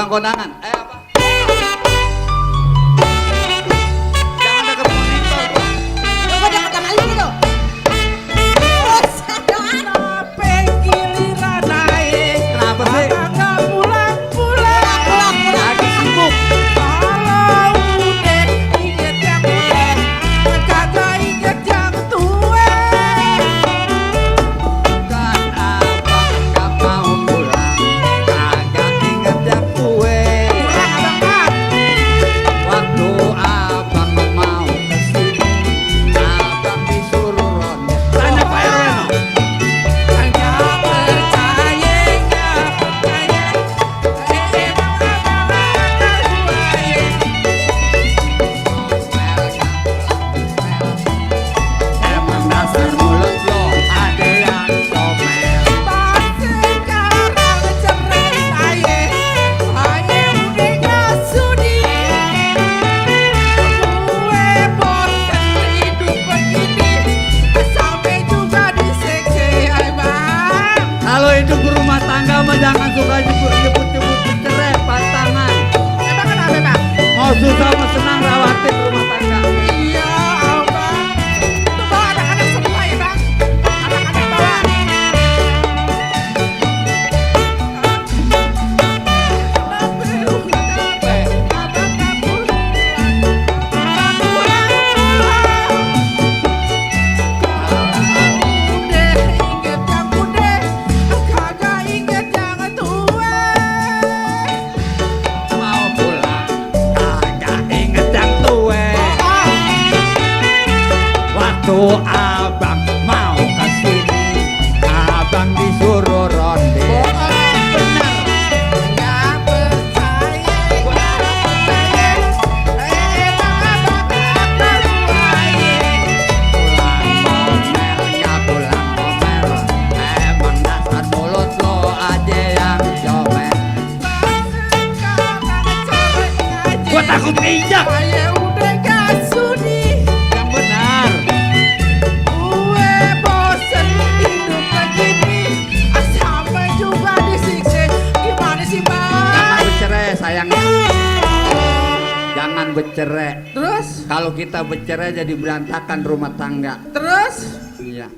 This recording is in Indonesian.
Bang kondangan. Apa? Jangan deket monitor, Bang. Coba deket sama lu gitu. Buset doang. Sampai giliran naik. Kenapa sih? Kagak pulang-pulang. Lagi sibuk. Kalau udah inget yang muda, kagak inget yang tua. Kan abang gak mau pulang, kagak inget yang kue. Pulang abang Pak. Waktu abang mau kesini, abang disuruh ronda. Tanya Pak RW no. Hanya percaya nggak percaya, emang abang buaya. Emang dasar mulut lo ada yang comel. Pas sekarang cerai saya, hanya udah nggak sudi. Gue bosan hidup begini, sampai juga disekse abang. Kalau hidup berumah tangga mah jangan suka nyebut-nyebut cerai pasangan. Emang kenapa bang? Mau susah mau senang rawatin rumah tangga. Iya abang, itu bawa anak-anak semua ya bang, anak-anak bawa. Mau pulang kagak inget yang tue. Waktu abang mau kesini, abang disuruh ronde. Pulang ngomel, nggak pulang ngomel. Emang dasar mulut lo aja yang comel. Gua takut keinjak. Saya udah gak sudi, Yang benar. gue bosen hidup begini, sampai juga disiksa. Gimana sih Jangan bang? bercerai sayangnya. Jangan bercerai. Terus, Kalau kita bercerai jadi berantakan rumah tangga. terus, Iya.